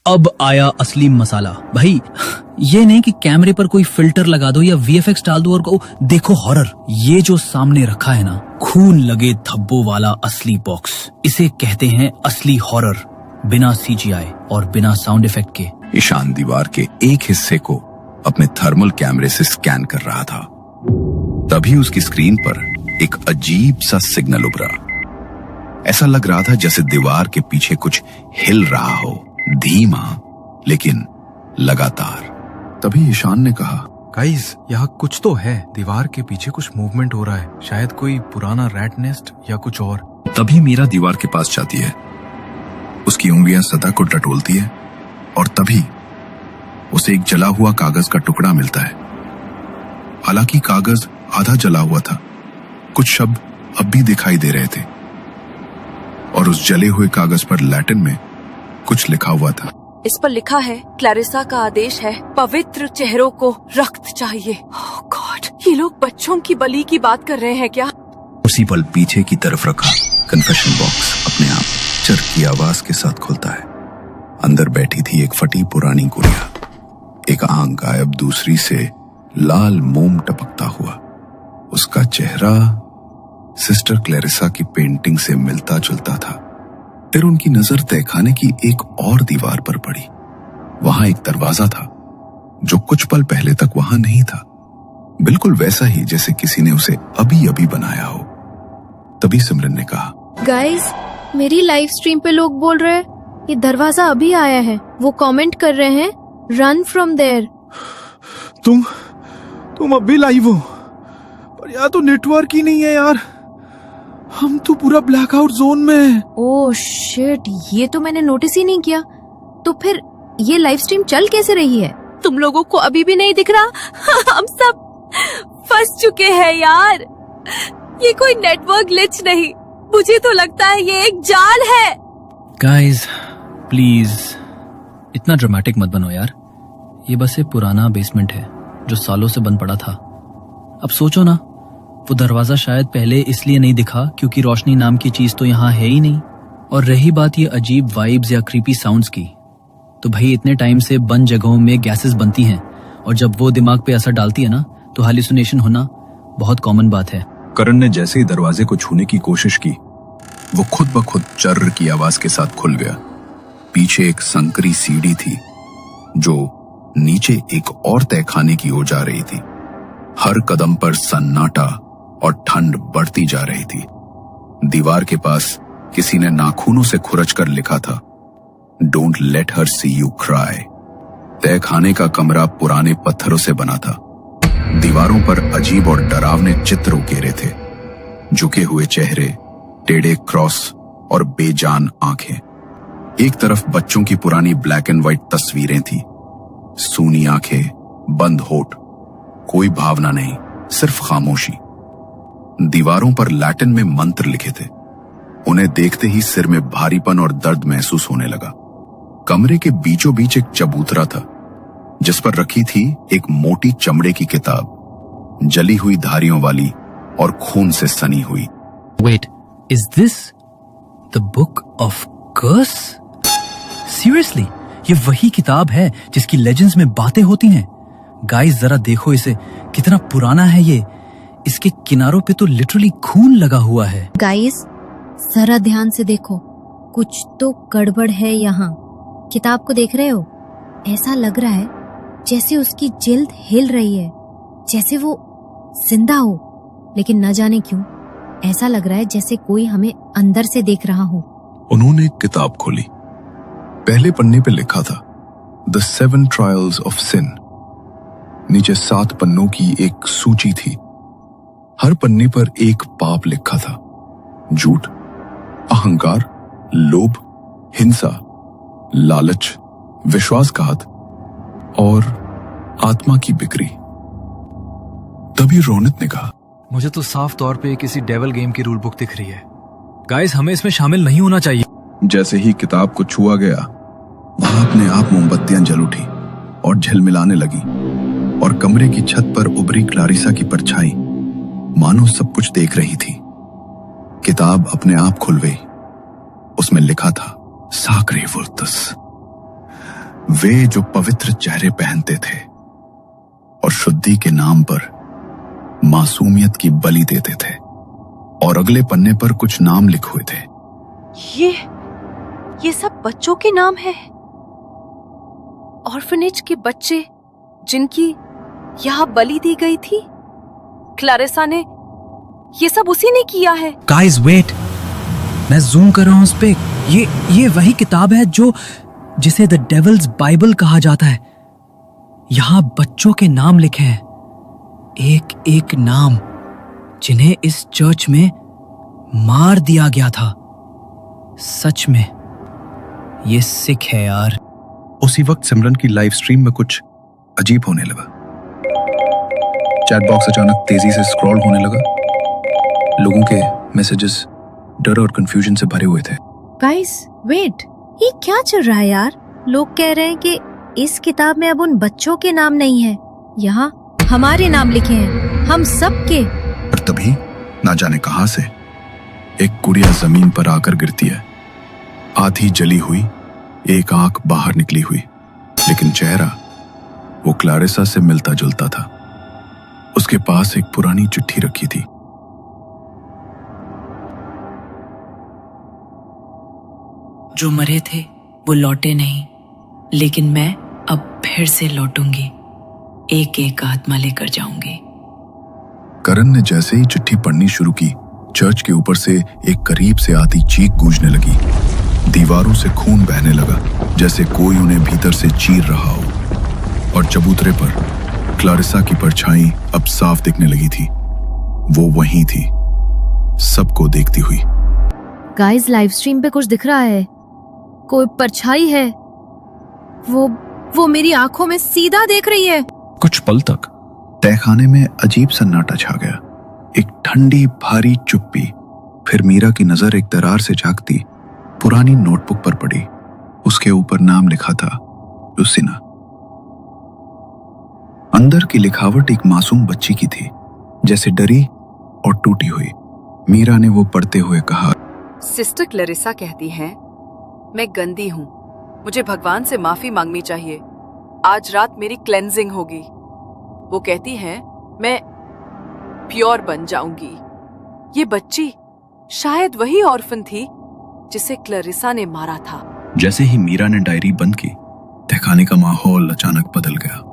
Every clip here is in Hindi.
अब आया असली मसाला भाई। ये नहीं कि कैमरे पर कोई फिल्टर लगा दो या वीएफएक्स डाल दो और कहो देखो हॉरर। ये जो सामने रखा है ना, खून लगे धब्बों वाला असली बॉक्स, इसे कहते हैं असली हॉरर। बिना सीजीआई और बिना साउंड इफेक्ट के। ईशान दीवार के एक हिस्से को अपने थर्मल कैमरे से स्कैन कर रहा था। तभी उसकी स्क्रीन पर एक अजीब सा सिग्नल उभरा। ऐसा लग रहा था जैसे दीवार के पीछे कुछ हिल रहा हो, धीमा लेकिन लगातार। तभी ईशान ने कहा, गाइस, यहाँ कुछ तो है। दीवार के पीछे कुछ मूवमेंट हो रहा है, शायद कोई पुराना रैट नेस्ट या कुछ और। तभी मीरा दीवार के पास जाती है। उसकी उंगलियां सतह को टटोलती है और तभी उसे एक जला हुआ कागज का टुकड़ा मिलता है। हालांकि कागज आधा जला हुआ था, कुछ शब्द अब भी दिखाई दे रहे थे और उस जले हुए कागज पर लैटिन में कुछ लिखा हुआ था। इस पर लिखा है, क्लैरिसा का आदेश है, पवित्र चेहरों को रक्त चाहिए। ओह गॉड, ये लोग बच्चों की बलि की बात कर रहे हैं क्या? उसी पल पीछे की तरफ रखा कन्फेशन बॉक्स अपने आप चर की आवाज के साथ खुलता है। अंदर बैठी थी एक फटी पुरानी गुड़िया, एक आंख गायब, दूसरी से लाल मोम टपकता हुआ। उसका चेहरा सिस्टर क्लैरिसा की पेंटिंग से मिलता जुलता था। फिर उनकी नजर तहखाने की एक और दीवार पर पड़ी। वहां एक दरवाजा था जो कुछ पल पहले तक वहां नहीं था, बिल्कुल वैसा ही जैसे किसी ने उसे अभी अभी बनाया हो। तभी सिमरन ने कहा, गाइस, मेरी लाइव स्ट्रीम पे लोग बोल रहे हैं ये दरवाजा अभी आया है। वो कमेंट कर रहे हैं, रन फ्रॉम देयर। तुम अब भी लाइव हो? पर यहाँ तो नेटवर्क ही नहीं है यार। हम तो पूरा ब्लैकआउट जोन में हैं। ओह शिट, ये तो मैंने नोटिस ही नहीं किया। तो फिर ये लाइव स्ट्रीम चल कैसे रही है? तुम लोगों को अभी भी नहीं दिख रहा? हम सब फंस चुके हैं यार। ये कोई नेटवर्क ग्लिच नहीं, मुझे तो लगता है ये एक जाल है। गाइस प्लीज इतना ड्रामेटिक मत बनो यार। ये बस एक पुराना बेसमेंट है जो सालों से बंद पड़ा था। अब सोचो ना, वो दरवाजा शायद पहले इसलिए नहीं दिखा क्योंकि रोशनी नाम की चीज तो यहाँ है ही नहीं। और रही बात ये अजीब वाइब्स या क्रीपी साउंड्स की, तो भाई इतने टाइम से बंद जगहों में गैसेस बनती हैं और जब वो दिमाग पे असर डालती है ना, तो हाल्यूसिनेशन होना बहुत कॉमन बात है। करण ने जैसे ही दरवाजे को छूने की कोशिश की, वो खुद ब खुद चर्र की आवाज के साथ खुल गया। पीछे एक संकरी सीढ़ी थी जो नीचे एक और तहखाने की ओर जा रही थी। हर कदम पर सन्नाटा और ठंड बढ़ती जा रही थी। दीवार के पास किसी ने नाखूनों से खुरच कर लिखा था, don't let her see you cry. तहखाने का कमरा पुराने पत्थरों से बना था। दीवारों पर अजीब और डरावने चित्र उकेरे थे, झुके हुए चेहरे, टेढ़े क्रॉस और बेजान आंखें। एक तरफ बच्चों की पुरानी ब्लैक एंड व्हाइट तस्वीरें थी, सूनी आंखें, बंद होठ, कोई भावना नहीं, सिर्फ खामोशी। दीवारों पर लैटिन में मंत्र लिखे थे। उन्हें देखते ही सिर में भारीपन और दर्द महसूस होने लगा। कमरे के बीचों बीच एक चबूतरा था जिस पर रखी थी एक मोटी चमड़े की किताब, जली हुई धारियों वाली और खून से सनी हुई। Wait, is this the book of curse? Seriously, ये वही किताब है जिसकी लेजेंड्स में बातें होती हैं। गाइस जरा देखो इसे, कितना पुराना है ये। इसके किनारों पे तो लिटरली खून लगा हुआ है। गाइस जरा ध्यान से देखो, कुछ तो गड़बड़ है यहाँ। किताब को देख रहे हो? ऐसा लग रहा है जैसे उसकी जिल्द हिल रही है, जैसे वो जिंदा हो, लेकिन न जाने क्यों ऐसा लग रहा है जैसे कोई हमें अंदर से देख रहा हो। उन्होंने एक किताब खोली। पहले पन्ने पे लिखा था, द 7 ट्रायल्स ऑफ सिन। नीचे 7 पन्नों की एक सूची थी। हर पन्ने पर एक पाप लिखा था, झूठ, अहंकार, लोभ, हिंसा, लालच, विश्वासघात और आत्मा की बिक्री। तभी रोनित ने कहा, मुझे तो साफ तौर पे किसी डेविल गेम की रूल बुक दिख रही है। गाइस, हमें इसमें शामिल नहीं होना चाहिए। जैसे ही किताब को छुआ गया, वहां अपने आप मोमबत्तियां जल उठी और झिलमिलाने लगी और कमरे की छत पर उभरी क्लारिसा की परछाई मानो सब कुछ देख रही थी। किताब अपने आप खुल गई। उसमें लिखा था, साक्रे वुल्तस, वे जो पवित्र चेहरे पहनते थे और शुद्धि के नाम पर मासूमियत की बलि देते थे, और अगले पन्ने पर कुछ नाम लिखे हुए थे। ये सब बच्चों के नाम हैं। ऑर्फनेज के बच्चे जिनकी यहाँ बलि दी गई थी। क्लारिसा ने ये सब उसी ने किया है। गाइस वेट, मैं जूम कर रहा हूं उस पे। ये वही किताब है जिसे द डेविल्स बाइबल कहा जाता है। यहां बच्चों के नाम लिखे हैं, एक एक नाम, जिन्हें इस चर्च में मार दिया गया था। सच में ये सिक है यार। उसी वक्त सिमरन की लाइव स्ट्रीम में कुछ अजीब होने लगा। चैट बॉक्स अचानक तेजी से स्क्रॉल होने लगा। लोगों के मैसेजेस डर और कंफ्यूजन से भरे हुए थे। गाइस वेट, ये क्या चल रहा है यार? लोग कह रहे हैं कि इस किताब में अब उन बच्चों के नाम नहीं है, यहाँ हमारे नाम लिखे हैं, हम सब के। पर तभी ना जाने कहां से एक गुड़िया जमीन पर आकर गिरती है। आधी जली हुई, एक आंख बाहर निकली हुई, लेकिन चेहरा वो क्लारिसा से मिलता जुलता था। उसके पास एक पुरानी चिट्ठी रखी थी। जो मरे थे वो लौटे नहीं, लेकिन मैं अब फिर से लौटूंगी, एक एक आत्मा लेकर जाऊंगी। करण ने जैसे ही चिट्ठी पढ़नी शुरू की, चर्च के ऊपर से एक करीब से आती चीख गूंजने लगी। दीवारों से खून बहने लगा, जैसे कोई उन्हें भीतर से चीर रहा हो। और चबूतरे पर क्लारिसा की परछाई अब साफ दिखने लगी थी। वो वहीं थी, सबको देखती हुई। गाइस लाइव स्ट्रीम पे कुछ दिख रहा है, कोई परछाई है। वो मेरी आंखों में सीधा देख रही है। कुछ पल तक तहखाने में अजीब सन्नाटा छा गया, एक ठंडी भारी चुप्पी। फिर मीरा की नजर एक दरार से झांकती पुरानी नोटबुक पर पड़ी। उसके ऊपर नाम लिखा था, लुसिना। अंदर की लिखावट एक मासूम बच्ची की थी, जैसे डरी और टूटी हुई। मीरा ने वो पढ़ते हुए कहा, सिस्टर क्लैरिसा कहती हैं, मैं गंदी हूँ, मुझे भगवान से माफी मांगनी चाहिए। आज रात मेरी क्लेंजिंग होगी। वो कहती हैं, मैं प्योर बन जाऊंगी। ये बच्ची शायद वही ऑर्फन थी जिसे क्लैरिसा ने मारा था। जैसे ही मीरा ने डायरी बंद की, तहखाने का माहौल अचानक बदल गया।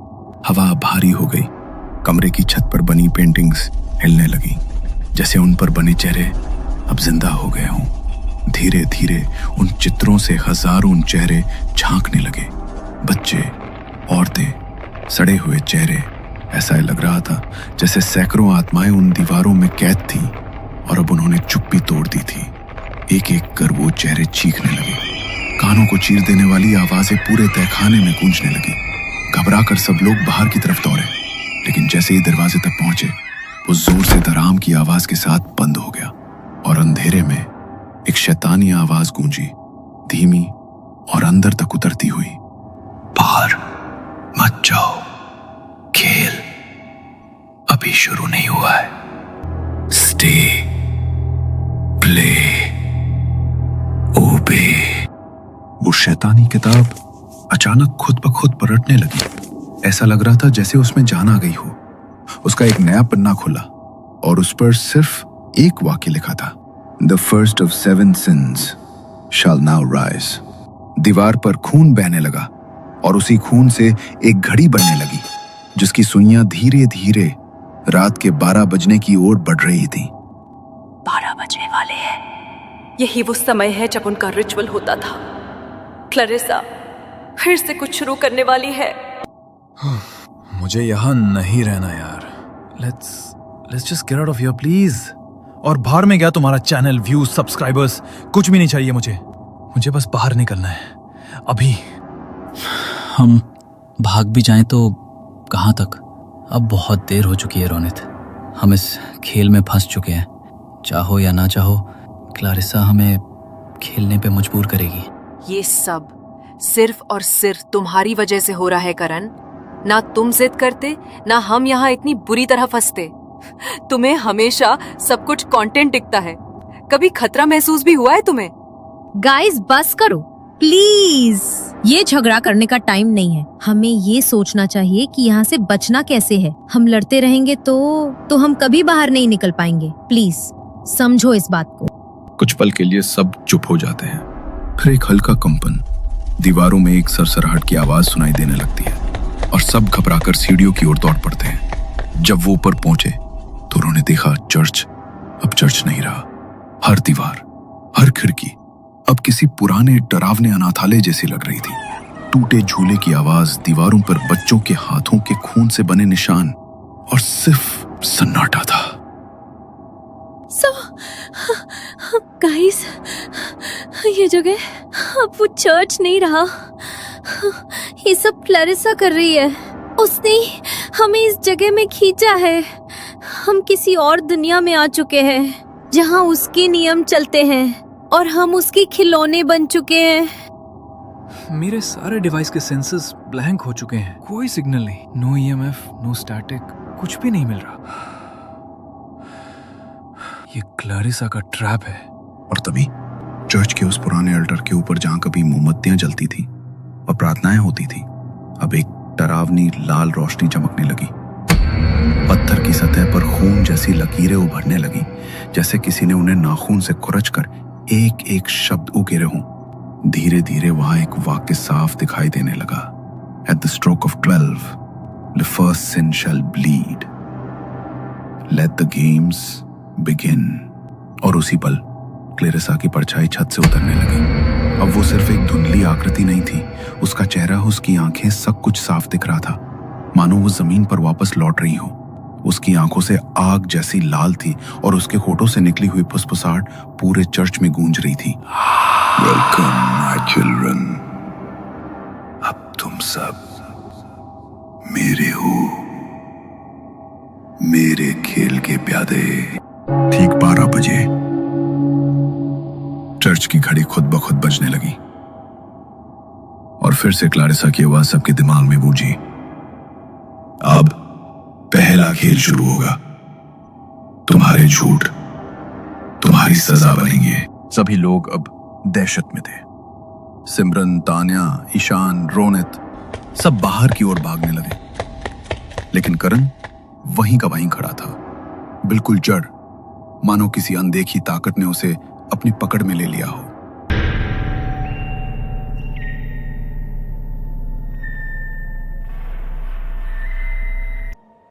हवा भारी हो गई। कमरे की छत पर बनी पेंटिंग्स हिलने लगी, जैसे उन पर बने चेहरे अब जिंदा हो गए हों। धीरे धीरे उन चित्रों से हजारों चेहरे झांकने लगे। बच्चे, औरतें, सड़े हुए चेहरे। ऐसा लग रहा था जैसे सैकड़ों आत्माएं उन दीवारों में कैद थीं और अब उन्होंने चुप्पी तोड़ दी थी। एक एक कर वो चेहरे चीखने लगे। कानों को चीर देने वाली आवाजें पूरे तहखाने में गूंजने लगी। घबराकर सब लोग बाहर की तरफ दौड़े, लेकिन जैसे ही दरवाजे तक पहुंचे, वो जोर से दराम की आवाज के साथ बंद हो गया और अंधेरे में एक शैतानी आवाज गूंजी, धीमी और अंदर तक उतरती हुई, बाहर मत जाओ, खेल अभी शुरू नहीं हुआ है। स्टे, प्ले, ओबे। वो शैतानी किताब अचानक खुद ब खुद पलटने लगी। ऐसा लग रहा था जैसे उसमें जान आ गई हो। उसका एक नया पन्ना खुला और उस पर सिर्फ एक वाक्य लिखा था, The first of 7 sins shall now rise। दीवार पर खून बहने लगा और उसी खून से एक घड़ी बनने लगी, जिसकी सुइयां धीरे धीरे रात के 12 बजने की ओर बढ़ रही थी। 12 बजने वाले हैं। यही वो समय है जब उनका रिचुअल होता था। क्लैरिसा फिर से कुछ शुरू करने वाली है। मुझे यहाँ नहीं रहना यार। Let's just get out of here please. और बाहर में गया तुम्हारा चैनल, व्यूज, सब्सक्राइबर्स, कुछ भी नहीं चाहिए मुझे बस बाहर निकलना है अभी। हम भाग भी जाएं तो कहां तक? अब बहुत देर हो चुकी है रोनित। हम इस खेल में फंस चुके हैं। चाहो या ना चाहो, क्लारिसा हमें खेलने पे मजबूर करेगी। ये सब सिर्फ और सिर्फ तुम्हारी वजह से हो रहा है करण। ना तुम जिद करते, ना हम यहाँ इतनी बुरी तरह फंसते। तुम्हें हमेशा सब कुछ कंटेंट दिखता है। कभी खतरा महसूस भी हुआ है तुम्हें? गाइस बस करो प्लीज। ये झगड़ा करने का टाइम नहीं है। हमें ये सोचना चाहिए कि यहाँ से बचना कैसे है। हम लड़ते रहेंगे तो हम कभी बाहर नहीं निकल पाएंगे। प्लीज समझो इस बात को। कुछ पल के लिए सब चुप हो जाते हैं। फिर एक हल्का कंपन, दीवारों में एक सरसराहट की आवाज सुनाई देने लगती है और सब घबराकर सीढ़ियों की ओर दौड़ पड़ते हैं। जब वो ऊपर पहुंचे तो उन्होंने देखा चर्च अब चर्च नहीं रहा। हर दीवार, हर खिड़की अब किसी पुराने डरावने अनाथालय जैसी लग रही थी। टूटे झूले की आवाज, दीवारों पर बच्चों के हाथों के खून से बने निशान और सिर्फ सन्नाटा था। गाइस, ये जगह अब वो चर्च नहीं रहा। ये सब क्लैरिसा कर रही है। उसने हमें इस जगह में खींचा है। हम किसी और दुनिया में आ चुके हैं जहाँ उसके नियम चलते हैं और हम उसके खिलौने बन चुके हैं। मेरे सारे डिवाइस के सेंसर्स ब्लैंक हो चुके हैं। कोई सिग्नल नहीं, नो ईएमएफ, नो स्टैटिक, कुछ भी नहीं मिल रहा। ये क्लैरिसा का ट्रैप है। और तभी चर्च के उस पुराने अल्टर के ऊपर जहां कभी मोमबत्तियां जलती थी और प्रार्थनाएं होती थी, अब एक डरावनी लाल रोशनी चमकने लगी। पत्थर की सतह पर खून जैसी लकीरें उभरने लगी, जैसे किसी ने उन्हें नाखून से खुरचकर एक एक शब्द उकेरे हों। धीरे धीरे वहां एक वाक्य साफ दिखाई देने लगा। At the stroke of 12, the first sin shall bleed. Let the games begin. और उसी पल क्लेरिसा की परछाई छत से उतरने लगी। अब वो सिर्फ एक धुंधली आकृति नहीं थी, उसका चेहरा, उसकी आंखें, सब कुछ साफ दिख रहा था, मानो वो जमीन पर वापस लौट रही हो। उसकी आंखों से आग जैसी लाल थी और उसके होठों से निकली हुई फुसफुसाहट पूरे चर्च में गूंज रही थी। वेलकम माय चिल्ड्रन, अब तुम सब मेरे हो, मेरे खेल के प्यादे। ठीक 12 बजे चर्च की घड़ी खुद ब खुद बजने लगी और फिर से क्लारिसा की आवाज सबके दिमाग में गूंजी। अब पहला खेल शुरू होगा। तुम्हारे झूठ तुम्हारी सजा बनेंगे। सभी लोग अब दहशत में थे। सिमरन, तान्या, ईशान, रोनित सब बाहर की ओर भागने लगे, लेकिन करण वहीं का वहीं खड़ा था, बिल्कुल जड़, मानो किसी अनदेखी ताकत ने उसे अपनी पकड़ में ले लिया हो।